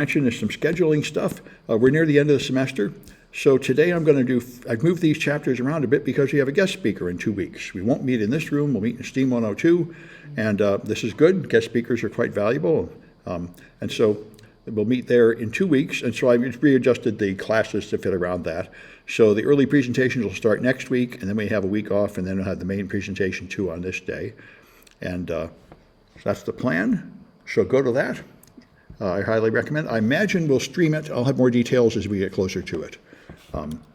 mention is some scheduling stuff. We're near the end of the semester. So today I've moved these chapters around a bit because we have a guest speaker in 2 weeks. We won't meet in this room, we'll meet in STEAM 102, and this is good. Guest speakers are quite valuable. And so we'll meet there in 2 weeks, and so I readjusted the classes to fit around that. So the early presentations will start next week, and then we have a week off, and then we'll have the main presentation too on this day. And that's the plan, so go to that. I highly recommend. I imagine we'll stream it. I'll have more details as we get closer to it.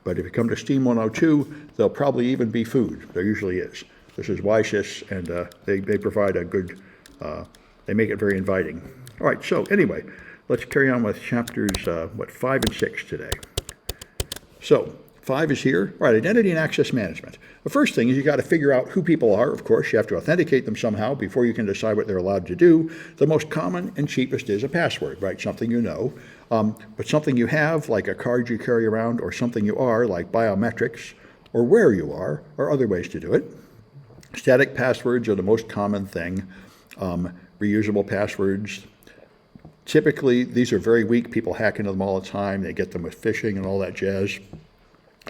But if you come to STEAM 102, there'll probably even be food. There usually is. This is CISSP, and they provide a good, they make it very inviting. All right, so anyway, let's carry on with chapters, 5 and 6 today. So 5 is here. All right, identity and access management. The first thing is you got to figure out who people are. Of course, you have to authenticate them somehow before you can decide what they're allowed to do. The most common and cheapest is a password, right? Something you know. But something you have, like a card you carry around, or something you are, like biometrics, or where you are other ways to do it. Static passwords are the most common thing. Reusable passwords. Typically, these are very weak. People hack into them all the time. They get them with phishing and all that jazz.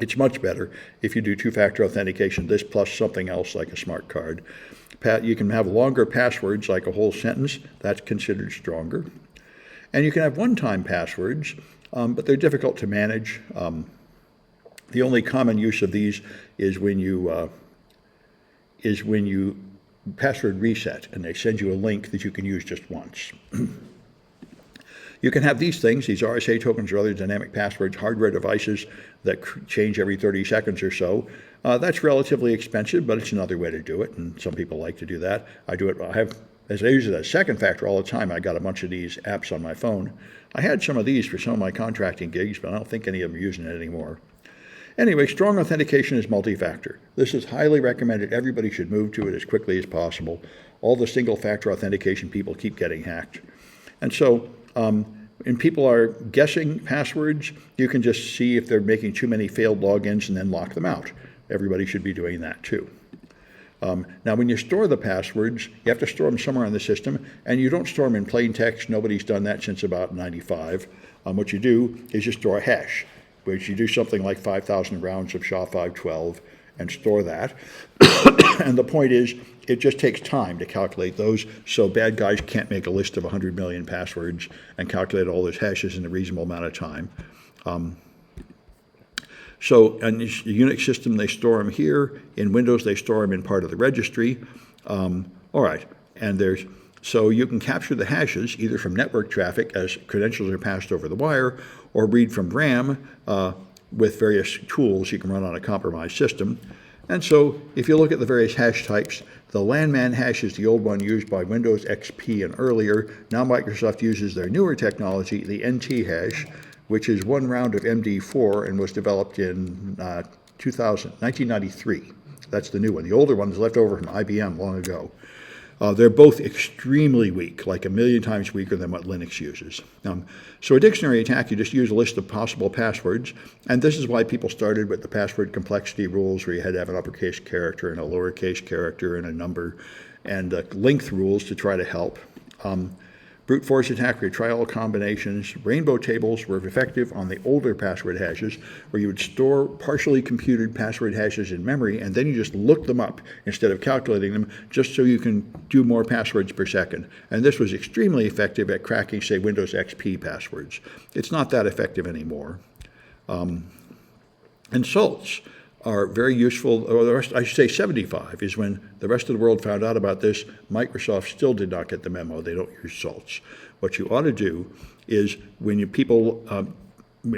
It's much better if you do two-factor authentication, this plus something else like a smart card. You can have longer passwords like a whole sentence. That's considered stronger. And you can have one-time passwords, but they're difficult to manage. The only common use of these is when you password reset and they send you a link that you can use just once. You can have these things, these RSA tokens or other dynamic passwords, hardware devices that change every 30 seconds or so. That's relatively expensive, but it's another way to do it, and some people like to do that. I do it. As I use it as second factor all the time, I got a bunch of these apps on my phone. I had some of these for some of my contracting gigs, but I don't think any of them are using it anymore. Anyway, strong authentication is multi-factor. This is highly recommended. Everybody should move to it as quickly as possible. All the single-factor authentication people keep getting hacked. And so, when people are guessing passwords, you can just see if they're making too many failed logins and then lock them out. Everybody should be doing that too. Now, when you store the passwords, you have to store them somewhere in the system, and you don't store them in plain text. Nobody's done that since about 95. What you do is you store a hash, which you do something like 5,000 rounds of SHA-512 and store that. And the point is, it just takes time to calculate those, so bad guys can't make a list of 100 million passwords and calculate all those hashes in a reasonable amount of time. So in the Unix system, they store them here. In Windows, they store them in part of the registry. All right, and so you can capture the hashes either from network traffic as credentials are passed over the wire, or read from RAM with various tools you can run on a compromised system. And so if you look at the various hash types, the landman hash is the old one used by Windows XP and earlier. Now Microsoft uses their newer technology, the NT hash, which is one round of MD4 and was developed in 1993. That's the new one. The older one is left over from IBM long ago. They're both extremely weak, like 1,000,000 times weaker than what Linux uses. So a dictionary attack, you just use a list of possible passwords, and this is why people started with the password complexity rules, where you had to have an uppercase character and a lowercase character and a number, and length rules to try to help. Brute force attack, where you try all combinations. Rainbow tables were effective on the older password hashes, where you would store partially computed password hashes in memory, and then you just look them up instead of calculating them, just so you can do more passwords per second. And this was extremely effective at cracking, say, Windows XP passwords. It's not that effective anymore. Insults are very useful, or the rest, I should say 75 is when the rest of the world found out about this. Microsoft still did not get the memo. They don't use salts. What you ought to do is when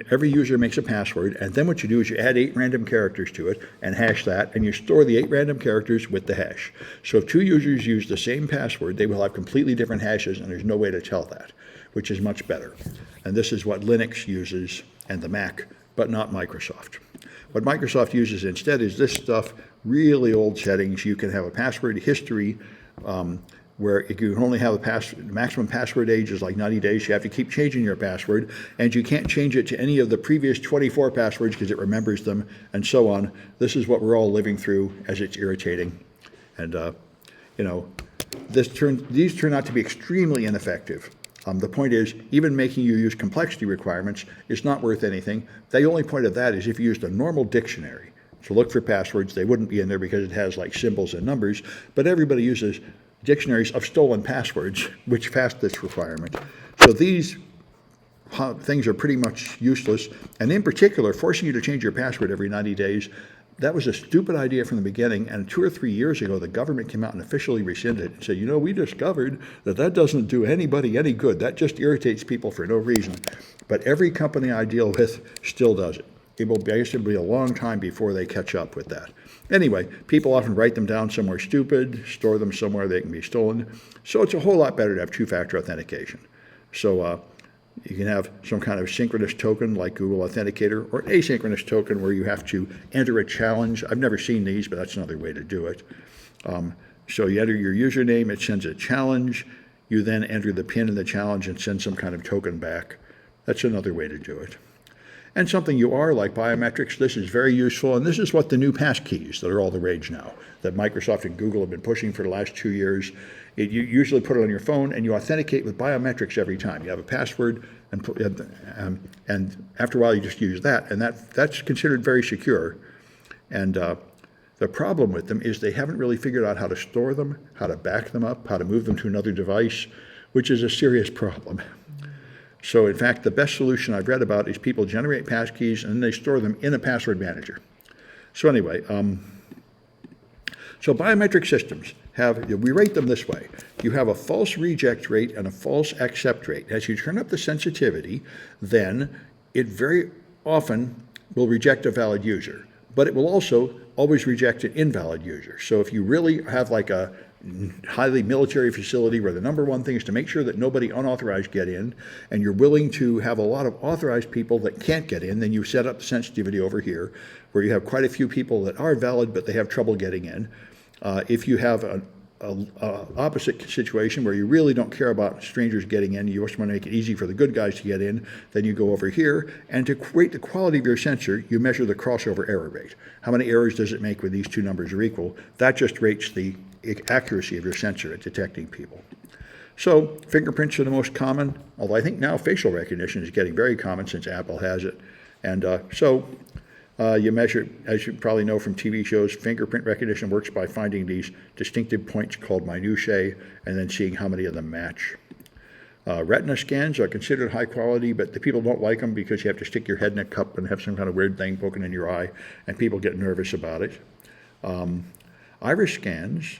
every user makes a password, and then what you do is you add 8 random characters to it and hash that, and you store the 8 random characters with the hash. So if 2 users use the same password, they will have completely different hashes, and there's no way to tell that, which is much better. And this is what Linux uses and the Mac, but not Microsoft. What Microsoft uses instead is this stuff, really old settings. You can have a password history where you can only have the maximum password age is like 90 days. You have to keep changing your password, and you can't change it to any of the previous 24 passwords because it remembers them, and so on. This is what we're all living through as it's irritating. And, these turn out to be extremely ineffective. The point is, even making you use complexity requirements is not worth anything. The only point of that is if you used a normal dictionary to look for passwords, they wouldn't be in there because it has like symbols and numbers, but everybody uses dictionaries of stolen passwords, which pass this requirement. So these things are pretty much useless, and in particular, forcing you to change your password every 90 days, that was a stupid idea from the beginning, and 2 or 3 years ago, the government came out and officially rescinded it and said, we discovered that doesn't do anybody any good. That just irritates people for no reason. But every company I deal with still does it. It will basically be a long time before they catch up with that. Anyway, people often write them down somewhere stupid, store them somewhere they can be stolen. So it's a whole lot better to have two-factor authentication. So you can have some kind of synchronous token like Google Authenticator, or asynchronous token where you have to enter a challenge. I've never seen these, but that's another way to do it. So you enter your username, it sends a challenge. You then enter the PIN in the challenge and send some kind of token back. That's another way to do it. And something you are, like biometrics, this is very useful, and this is what the new passkeys that are all the rage now, that Microsoft and Google have been pushing for the last 2 years. You usually put it on your phone, and you authenticate with biometrics every time. You have a password, and after a while you just use that, and that's considered very secure. And the problem with them is they haven't really figured out how to store them, how to back them up, how to move them to another device, which is a serious problem. So in fact, the best solution I've read about is people generate passkeys and then they store them in a password manager. So anyway, so biometric systems we rate them this way. You have a false reject rate and a false accept rate. As you turn up the sensitivity, then it very often will reject a valid user, but it will also always reject an invalid user. So if you really have like a highly military facility where the number one thing is to make sure that nobody unauthorized get in, and you're willing to have a lot of authorized people that can't get in, then you set up the sensitivity over here where you have quite a few people that are valid but they have trouble getting in. If you have an opposite situation where you really don't care about strangers getting in, you just want to make it easy for the good guys to get in, then you go over here, and to rate the quality of your sensor, you measure the crossover error rate. How many errors does it make when these two numbers are equal? That just rates the accuracy of your sensor at detecting people. So fingerprints are the most common, although I think now facial recognition is getting very common since Apple has it. And you measure, as you probably know from TV shows, fingerprint recognition works by finding these distinctive points called minutiae and then seeing how many of them match. Retina scans are considered high quality, but the people don't like them because you have to stick your head in a cup and have some kind of weird thing poking in your eye, and people get nervous about it. Iris scans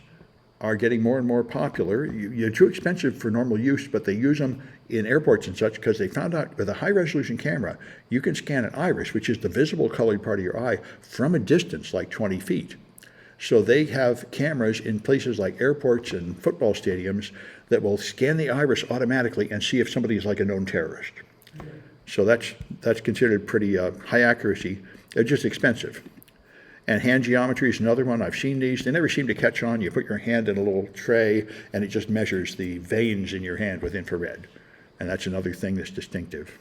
are getting more and more popular. You're too expensive for normal use, but they use them in airports and such because they found out with a high-resolution camera, you can scan an iris, which is the visible colored part of your eye, from a distance like 20 feet. So they have cameras in places like airports and football stadiums that will scan the iris automatically and see if somebody is like a known terrorist. So that's considered pretty high accuracy. They're just expensive. And hand geometry is another one. I've seen these. They never seem to catch on. You put your hand in a little tray, and it just measures the veins in your hand with infrared. And that's another thing that's distinctive.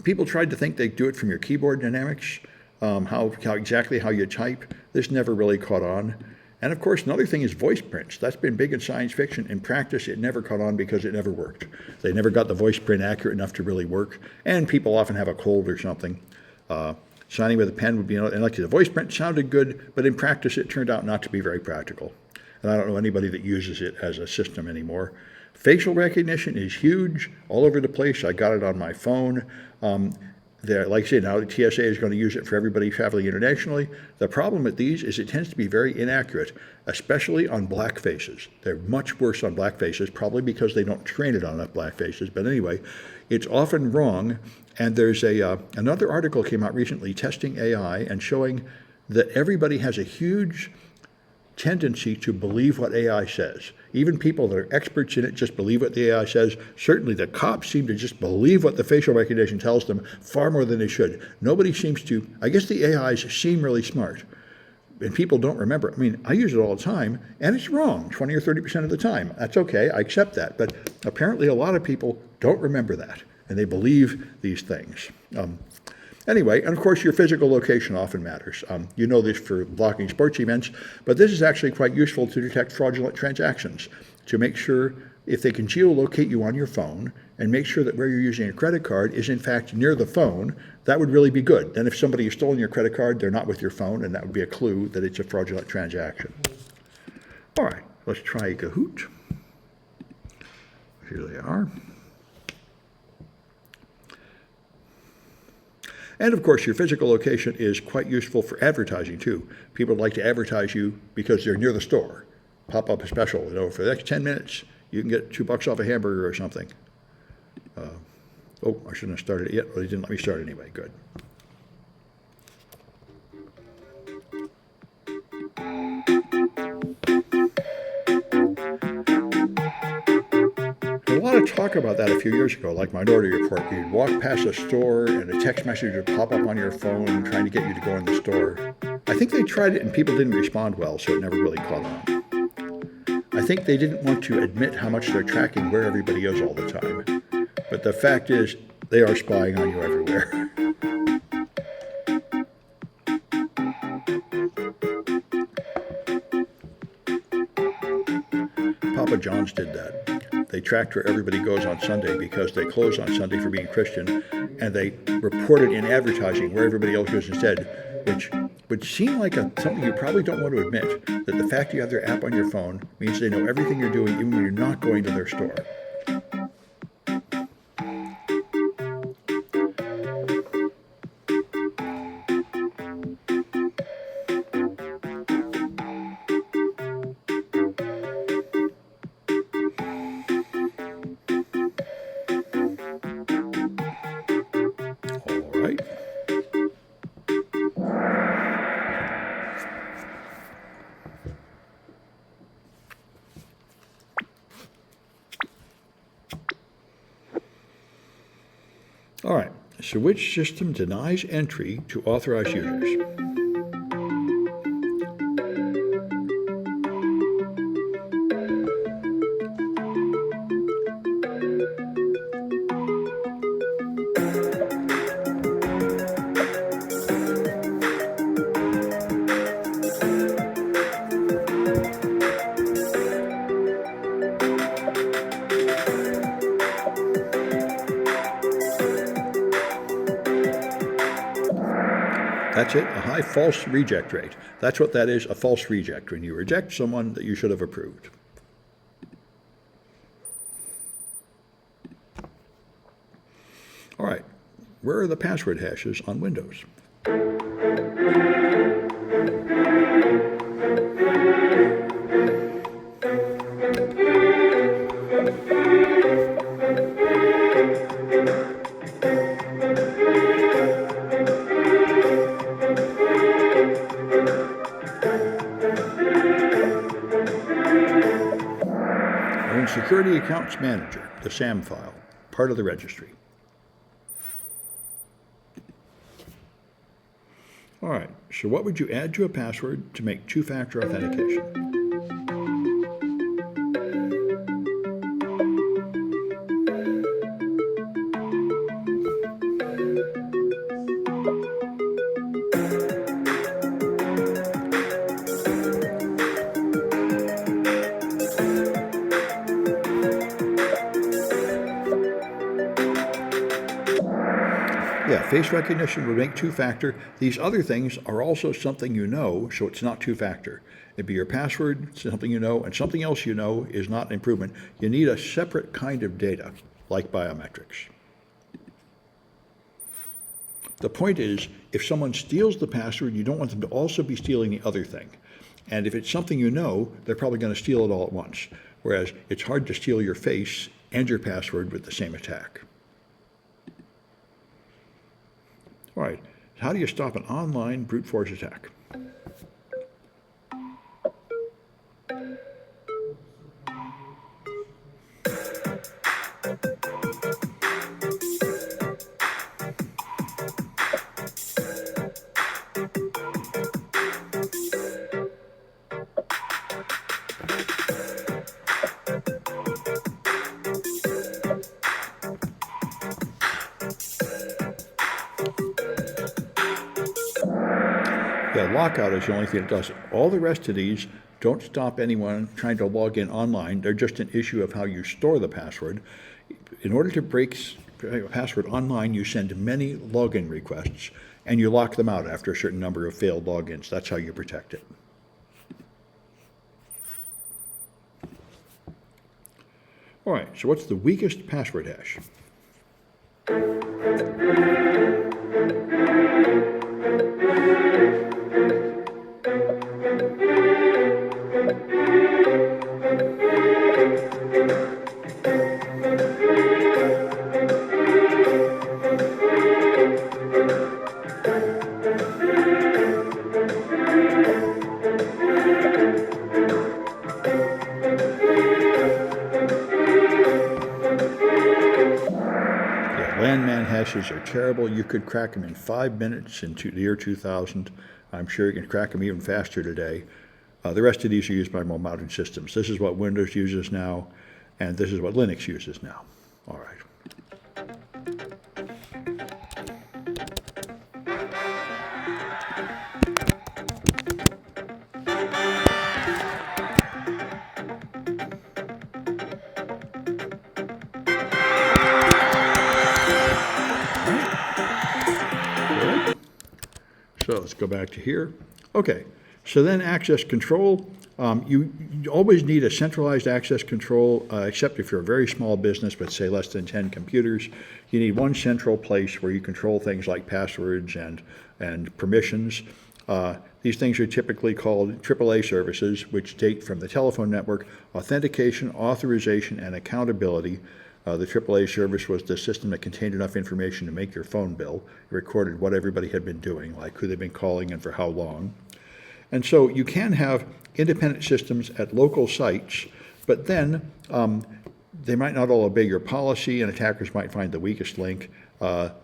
People tried to think they'd do it from your keyboard dynamics, exactly how you type. This never really caught on. And of course, another thing is voice prints. That's been big in science fiction. In practice, it never caught on because it never worked. They never got the voice print accurate enough to really work. And people often have a cold or something. Signing with a pen would be, and like the voice print sounded good, but in practice it turned out not to be very practical. And I don't know anybody that uses it as a system anymore. Facial recognition is huge, all over the place. I got it on my phone. Like I say, now the TSA is going to use it for everybody traveling internationally. The problem with these is it tends to be very inaccurate, especially on black faces. They're much worse on black faces, probably because they don't train it on enough black faces. But anyway, it's often wrong. And there's another article came out recently testing AI and showing that everybody has a huge tendency to believe what AI says. Even people that are experts in it just believe what the AI says. Certainly the cops seem to just believe what the facial recognition tells them far more than they should. Nobody seems to, I guess the AIs seem really smart. And people don't remember. I mean, I use it all the time, and it's wrong 20 or 30% of the time. That's okay, I accept that. But apparently a lot of people don't remember that, and they believe these things. Anyway, and of course your physical location often matters. You know this for blocking sports events, but this is actually quite useful to detect fraudulent transactions, to make sure if they can geolocate you on your phone and make sure that where you're using a credit card is in fact near the phone, that would really be good. Then if somebody has stolen your credit card, they're not with your phone, and that would be a clue that it's a fraudulent transaction. All right, let's try Kahoot. Here they are. And of course, your physical location is quite useful for advertising too. People like to advertise you because they're near the store. Pop up a special, for the next 10 minutes, you can get $2 off a hamburger or something. Oh, I shouldn't have started it yet. Well, they didn't let me start anyway. Good. A lot of talk about that a few years ago, like Minority Report. You'd walk past a store and a text message would pop up on your phone trying to get you to go in the store. I think they tried it and people didn't respond well, so it never really caught on. I think they didn't want to admit how much they're tracking where everybody is all the time. But the fact is, they are spying on you everywhere. Papa John's did that. They tracked where everybody goes on Sunday because they close on Sunday for being Christian, and they reported in advertising where everybody else goes instead, which would seem like something you probably don't want to admit, that the fact you have their app on your phone means they know everything you're doing even when you're not going to their store. All right, so which system denies entry to authorized users? That's it, a high false reject rate. That's what that is, a false reject, when you reject someone that you should have approved. All right, where are the password hashes on Windows? Security Accounts Manager, the SAM file, part of the registry. All right, so what would you add to a password to make two-factor authentication? Yeah, face recognition would make two-factor. These other things are also something you know, so it's not two-factor. It'd be your password, something you know, and something else you know is not an improvement. You need a separate kind of data, like biometrics. The point is, if someone steals the password, you don't want them to also be stealing the other thing. And if it's something you know, they're probably going to steal it all at once. Whereas it's hard to steal your face and your password with the same attack. All right, how do you stop an online brute force attack? Yeah, lockout is the only thing that does it. All the rest of these don't stop anyone trying to log in online. They're just an issue of how you store the password. In order to break a password online, you send many login requests, and you lock them out after a certain number of failed logins. That's how you protect it. All right, so what's the weakest password hash? Landman hashes are terrible. You could crack them in 5 minutes in the year 2000. I'm sure you can crack them even faster today. The rest of these are used by more modern systems. This is what Windows uses now, and this is what Linux uses now. All right. So let's go back to here. Okay, so then access control. You always need a centralized access control, except if you're a very small business, but say less than 10 computers. You need one central place where you control things like passwords and permissions. These things are typically called AAA services, which date from the telephone network: authentication, authorization, and accountability. The AAA service was the system that contained enough information to make your phone bill. It recorded what everybody had been doing, like who they've been calling and for how long. And so you can have independent systems at local sites, but then they might not all obey your policy, and attackers might find the weakest link.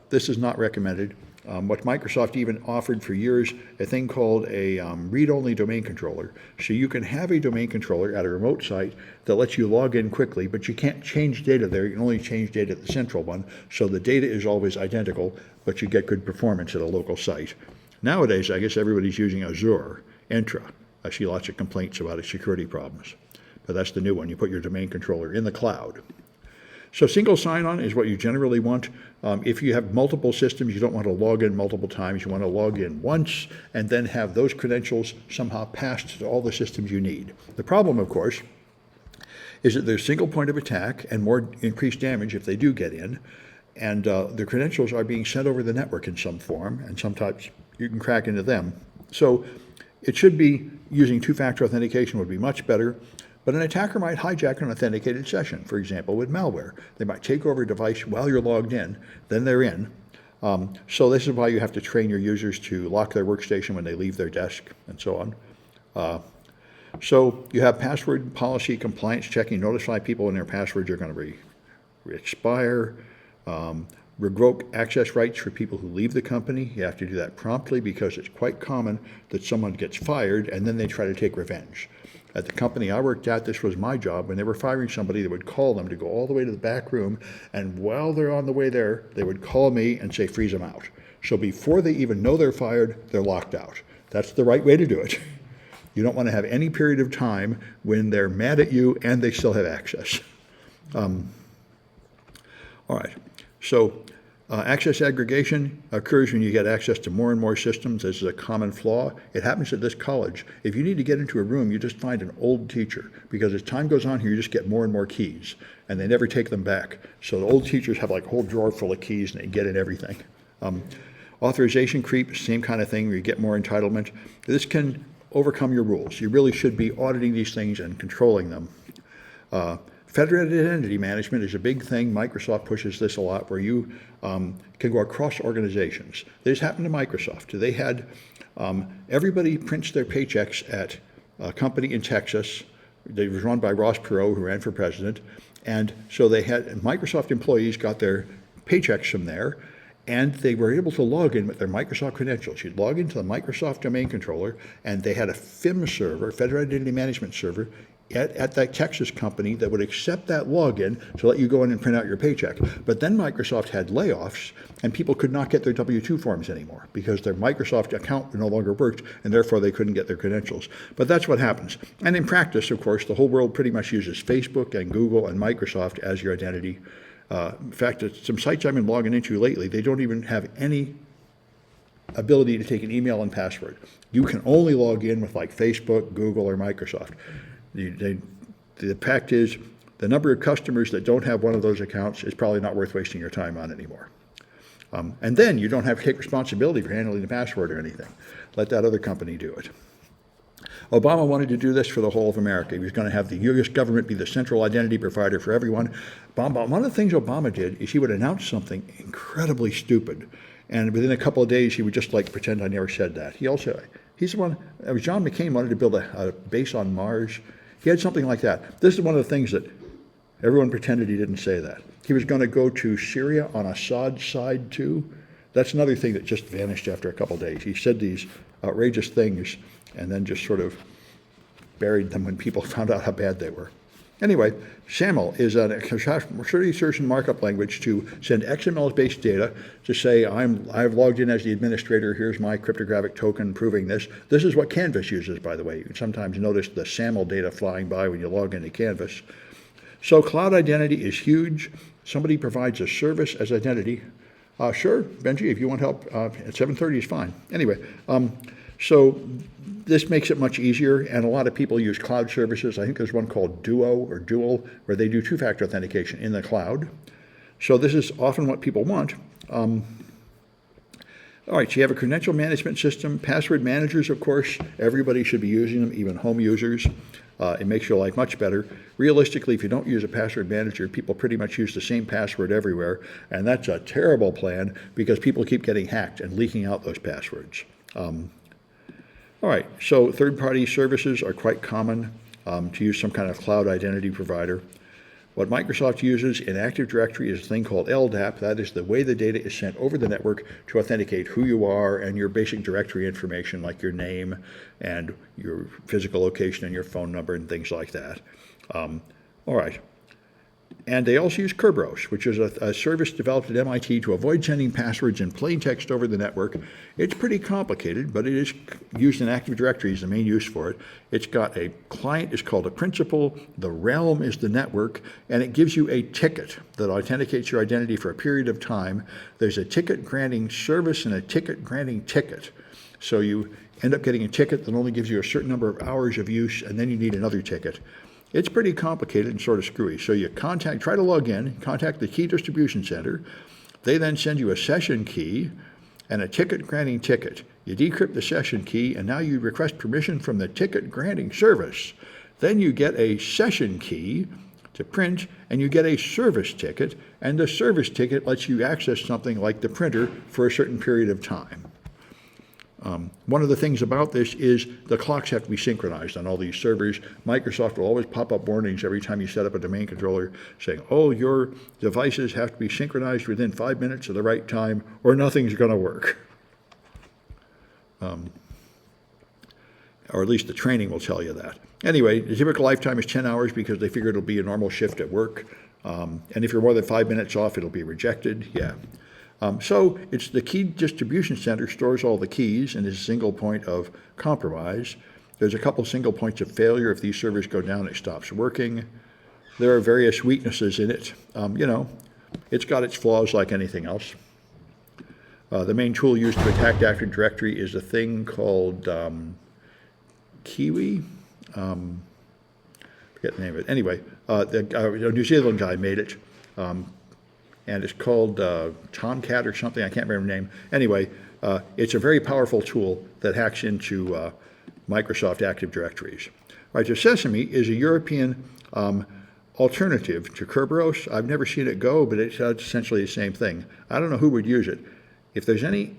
This is not recommended. What Microsoft even offered for years, a thing called a read-only domain controller. So you can have a domain controller at a remote site that lets you log in quickly, but you can't change data there. You can only change data at the central one. So the data is always identical, but you get good performance at a local site. Nowadays, I guess everybody's using Azure, Entra. I see lots of complaints about its security problems. But that's the new one. You put your domain controller in the cloud. So single sign-on is what you generally want. If you have multiple systems, you don't want to log in multiple times. You want to log in once and then have those credentials somehow passed to all the systems you need. The problem, of course, is that there's single point of attack and more increased damage if they do get in. And the credentials are being sent over the network in some form, and sometimes you can crack into them. So it should be using two-factor authentication would be much better. But an attacker might hijack an authenticated session, for example, with malware. They might take over a device while you're logged in, then they're in. So this is why you have to train your users to lock their workstation when they leave their desk, and so on. So you have password policy compliance checking, notify people when their passwords are going to expire. Revoke access rights for people who leave the company. You have to do that promptly because it's quite common that someone gets fired and then they try to take revenge. At the company I worked at, this was my job. When they were firing somebody, they would call them to go all the way to the back room, and while they're on the way there, they would call me and say, freeze them out. So before they even know they're fired, they're locked out. That's the right way to do it. You don't want to have any period of time when they're mad at you and they still have access. All right, so access aggregation occurs when you get access to more and more systems. This is a common flaw. It happens at this college. If you need to get into a room, you just find an old teacher, because as time goes on here, you just get more and more keys, and they never take them back. So the old teachers have like a whole drawer full of keys, and they get in everything. Authorization creep, same kind of thing, where you get more entitlement. This can overcome your rules. You really should be auditing these things and controlling them. Federated identity management is a big thing. Microsoft pushes this a lot, where you can go across organizations. This happened to Microsoft. They had everybody prints their paychecks at a company in Texas. It was run by Ross Perot, who ran for president. And so they had Microsoft employees got their paychecks from there, and they were able to log in with their Microsoft credentials. You'd log into the Microsoft domain controller, and they had a FIM server, Federated Identity Management server, at that Texas company that would accept that login to let you go in and print out your paycheck. But then Microsoft had layoffs, and people could not get their W-2 forms anymore because their Microsoft account no longer worked, and therefore they couldn't get their credentials. But that's what happens. And in practice, of course, the whole world pretty much uses Facebook and Google and Microsoft as your identity. In fact, some sites I've been logging into lately, they don't even have any ability to take an email and password. You can only log in with like Facebook, Google, or Microsoft. The fact is, the number of customers that don't have one of those accounts is probably not worth wasting your time on anymore. And then you don't have to take responsibility for handling the password or anything. Let that other company do it. Obama wanted to do this for the whole of America. He was going to have the U.S. government be the central identity provider for everyone. One of the things Obama did is he would announce something incredibly stupid, and within a couple of days he would just like pretend I never said that. He's the one, John McCain wanted to build a base on Mars. He had something like that. This is one of the things that everyone pretended he didn't say that. He was going to go to Syria on Assad's side too. That's another thing that just vanished after a couple of days. He said these outrageous things and then just sort of buried them when people found out how bad they were. Anyway, SAML is a security search and markup language to send XML-based data to say, I've logged in as the administrator, here's my cryptographic token proving this. This is what Canvas uses, by the way. You can sometimes notice the SAML data flying by when you log into Canvas. So cloud identity is huge. Somebody provides a service as identity. Sure, Benji, if you want help at 7:30 is fine. Anyway, so this makes it much easier, and a lot of people use cloud services. I think there's one called Duo or Dual, where they do two-factor authentication in the cloud. So this is often what people want. All right, so you have a credential management system. Password managers, of course, everybody should be using them, even home users. It makes your life much better. Realistically, if you don't use a password manager, people pretty much use the same password everywhere, and that's a terrible plan because people keep getting hacked and leaking out those passwords. All right, so third-party services are quite common to use some kind of cloud identity provider. What Microsoft uses in Active Directory is a thing called LDAP. That is the way the data is sent over the network to authenticate who you are and your basic directory information like your name and your physical location and your phone number and things like that. All right. And they also use Kerberos, which is a service developed at MIT to avoid sending passwords in plain text over the network. It's pretty complicated, but it is used in Active Directory as the main use for it. It's got a client is called a principal, the realm is the network, and it gives you a ticket that authenticates your identity for a period of time. There's a ticket granting service and a ticket granting ticket. So you end up getting a ticket that only gives you a certain number of hours of use, and then you need another ticket. It's pretty complicated and sort of screwy. So you try to log in, contact the key distribution center. They then send you a session key and a ticket granting ticket. You decrypt the session key, and now you request permission from the ticket granting service. Then you get a session key to print, and you get a service ticket, and the service ticket lets you access something like the printer for a certain period of time. One of the things about this is the clocks have to be synchronized on all these servers. Microsoft will always pop up warnings every time you set up a domain controller saying, oh, your devices have to be synchronized within 5 minutes of the right time or nothing's going to work. Or at least the training will tell you that. Anyway, the typical lifetime is 10 hours because they figure it'll be a normal shift at work. And if you're more than 5 minutes off, it'll be rejected. Yeah. So it's the key distribution center stores all the keys and is a single point of compromise. There's a couple single points of failure. If these servers go down, it stops working. There are various weaknesses in it. It's got its flaws like anything else. The main tool used to attack Active Directory is a thing called Kiwi. Forget the name of it. Anyway, a New Zealand guy made it. And it's called Tomcat or something. I can't remember the name. Anyway, it's a very powerful tool that hacks into Microsoft Active Directories. All right, so Sesame is a European alternative to Kerberos. I've never seen it go, but it's essentially the same thing. I don't know who would use it. If there's any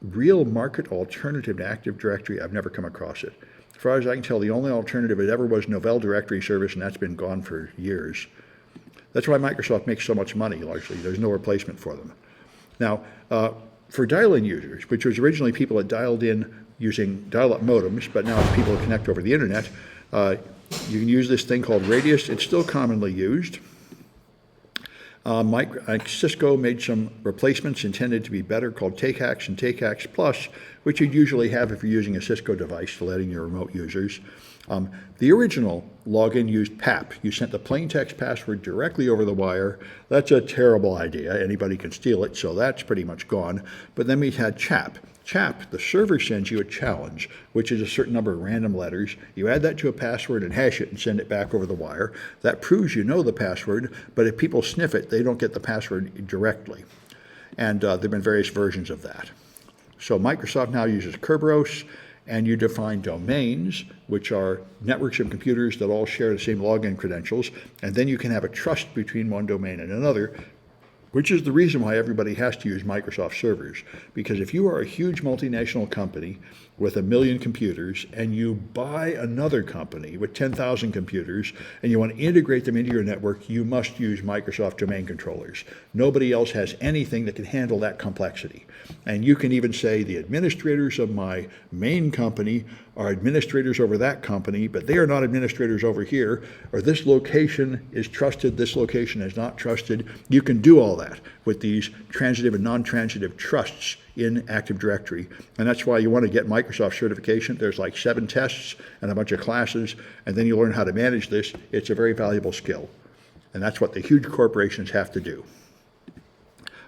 real market alternative to Active Directory, I've never come across it. As far as I can tell, the only alternative it ever was Novell Directory Service, and that's been gone for years. That's why Microsoft makes so much money, largely. There's no replacement for them. Now, for dial-in users, which was originally people that dialed in using dial-up modems, but now it's people who connect over the internet, You can use this thing called Radius. It's still commonly used. Cisco made some replacements intended to be better called TakeHacks and TakeHacks Plus, which you'd usually have if you're using a Cisco device to let in your remote users. The original login used PAP. You sent the plain text password directly over the wire. That's a terrible idea. Anybody can steal it, so that's pretty much gone. But then we had CHAP. CHAP, the server sends you a challenge, which is a certain number of random letters. You add that to a password and hash it and send it back over the wire. That proves you know the password, but if people sniff it, they don't get the password directly. And there have been various versions of that. So Microsoft now uses Kerberos, and you define domains, which are networks of computers that all share the same login credentials, and then you can have a trust between one domain and another, which is the reason why everybody has to use Microsoft servers. Because if you are a huge multinational company with 1 million computers and you buy another company with 10,000 computers and you want to integrate them into your network, you must use Microsoft domain controllers. Nobody else has anything that can handle that complexity. And you can even say the administrators of my main company are administrators over that company, but they are not administrators over here, or this location is trusted, this location is not trusted. You can do all that with these transitive and non-transitive trusts in Active Directory. And that's why you want to get Microsoft certification. There's like 7 tests and a bunch of classes, and then you learn how to manage this. It's a very valuable skill. And that's what the huge corporations have to do.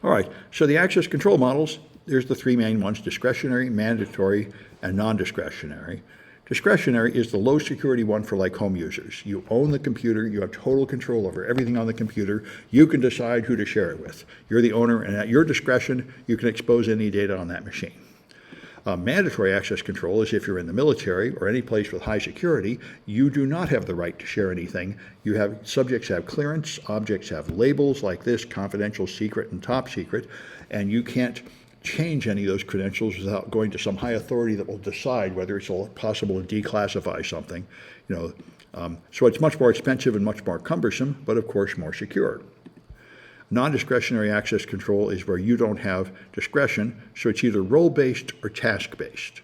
All right, so the access control models, there's the 3 main ones: discretionary, mandatory, and non-discretionary. Discretionary is the low security one for like home users. You own the computer, you have total control over everything on the computer, you can decide who to share it with. You're the owner, and at your discretion, you can expose any data on that machine. Mandatory access control is if you're in the military or any place with high security, you do not have the right to share anything. Subjects have clearance, objects have labels like this: confidential, secret, and top secret, and you can't change any of those credentials without going to some high authority that will decide whether it's possible to declassify something. So it's much more expensive and much more cumbersome, but of course more secure. Non-discretionary access control is where you don't have discretion, so it's either role-based or task-based.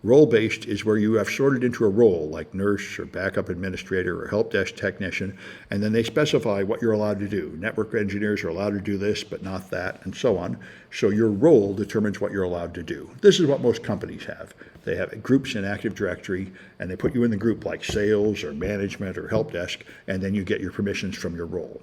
Role-based is where you have sorted into a role, like nurse or backup administrator or help desk technician, and then they specify what you're allowed to do. Network engineers are allowed to do this, but not that, and so on. So your role determines what you're allowed to do. This is what most companies have. They have groups in Active Directory, and they put you in the group like sales or management or help desk, and then you get your permissions from your role.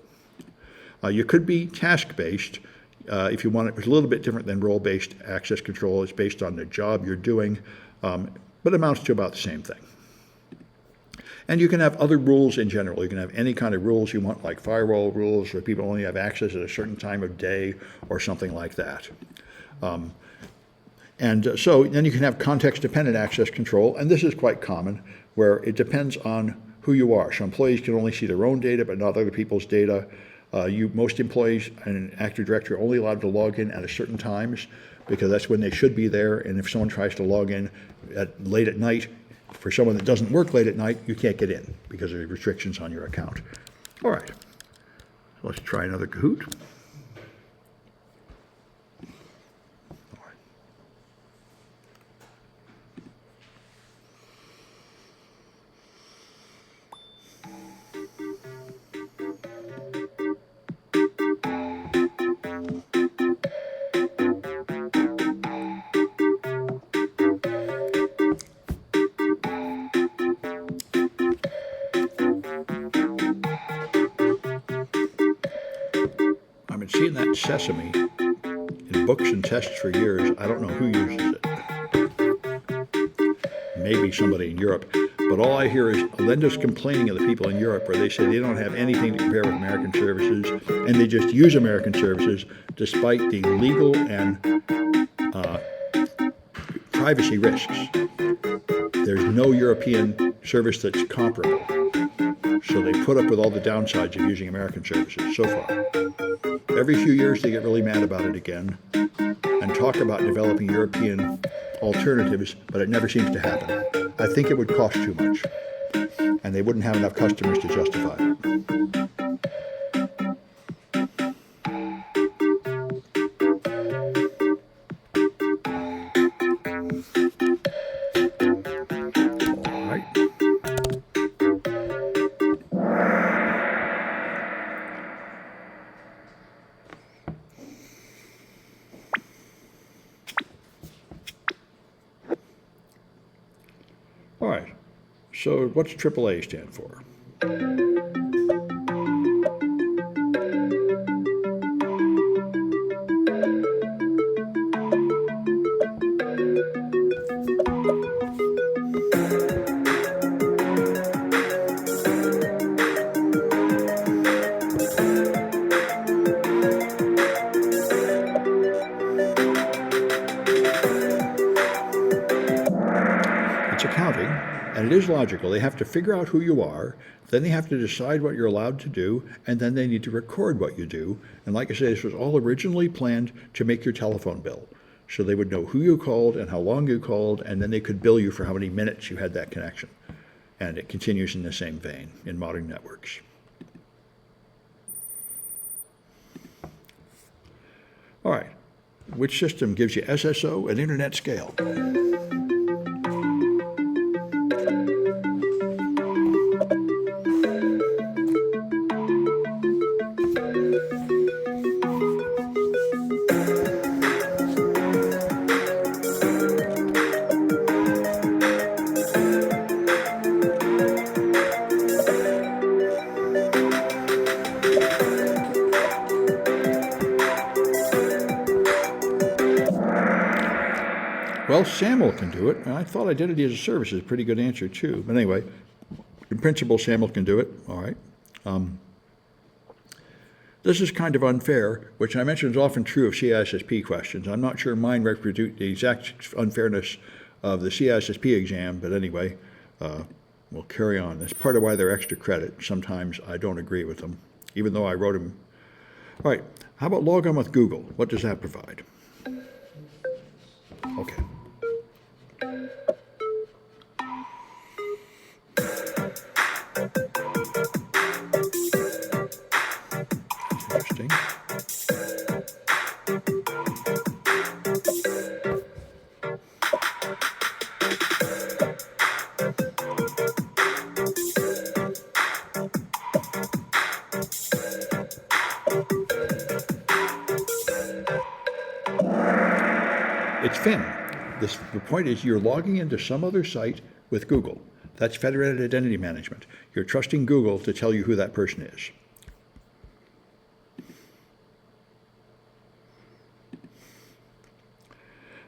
You could be task-based. If you want it, it's a little bit different than role-based access control. It's based on the job you're doing, but amounts to about the same thing. And you can have other rules in general. You can have any kind of rules you want, like firewall rules, where people only have access at a certain time of day or something like that. So then you can have context-dependent access control, and this is quite common, where it depends on who you are. So employees can only see their own data, but not other people's data. Most employees in Active Directory are only allowed to log in at certain times, because that's when they should be there. And if someone tries to log in late at night, for someone that doesn't work late at night, you can't get in because of restrictions on your account. All right, let's try another Kahoot. I've been seeing that Sesame in books and tests for years. I don't know who uses it. Maybe somebody in Europe. But all I hear is Linda's complaining of the people in Europe where they say they don't have anything to compare with American services, and they just use American services despite the legal and privacy risks. There's no European service that's comparable. So they put up with all the downsides of using American services so far. Every few years they get really mad about it again and talk about developing European alternatives, but it never seems to happen. I think it would cost too much, and they wouldn't have enough customers to justify it. All right. So what's AAA stand for? It's accounting, and it is logical. They have to figure out who you are, then they have to decide what you're allowed to do, and then they need to record what you do. And like I say, this was all originally planned to make your telephone bill. So they would know who you called and how long you called, and then they could bill you for how many minutes you had that connection. And it continues in the same vein in modern networks. All right, which system gives you SSO and internet scale? Well, SAML can do it. I thought identity as a service is a pretty good answer too. But anyway, in principle, SAML can do it. All right. This is kind of unfair, which I mentioned is often true of CISSP questions. I'm not sure mine reproduce the exact unfairness of the CISSP exam, but anyway, we'll carry on. That's part of why they're extra credit. Sometimes I don't agree with them, even though I wrote them. All right. How about log on with Google? What does that provide? Okay. Interesting. It's FIN. The point is you're logging into some other site with Google. That's federated identity management. You're trusting Google to tell you who that person is.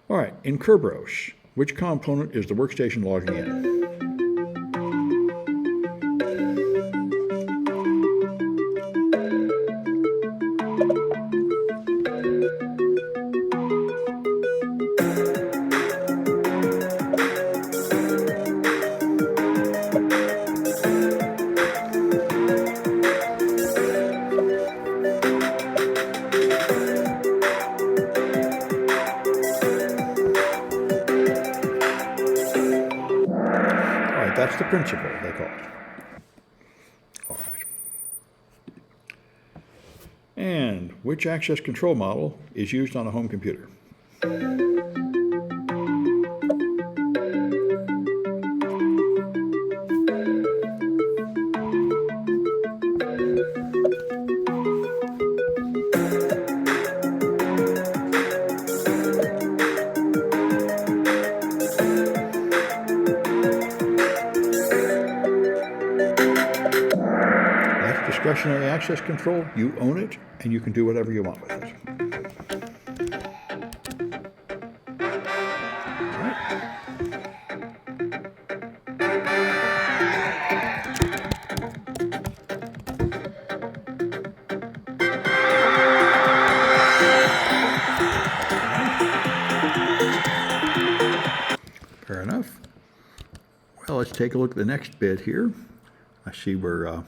All right, in Kerberos, which component is the workstation logging in? That's the principle, they call it. All right. And which access control model is used on a home computer? Discretionary access control, you own it, and you can do whatever you want with it. All right. Fair enough. Well, let's take a look at the next bit here. I see we're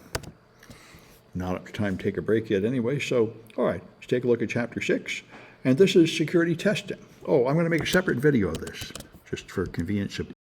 not up to time to take a break yet anyway, so all right, let's take a look at Chapter 6. And this is security testing. Oh, I'm going to make a separate video of this, just for convenience of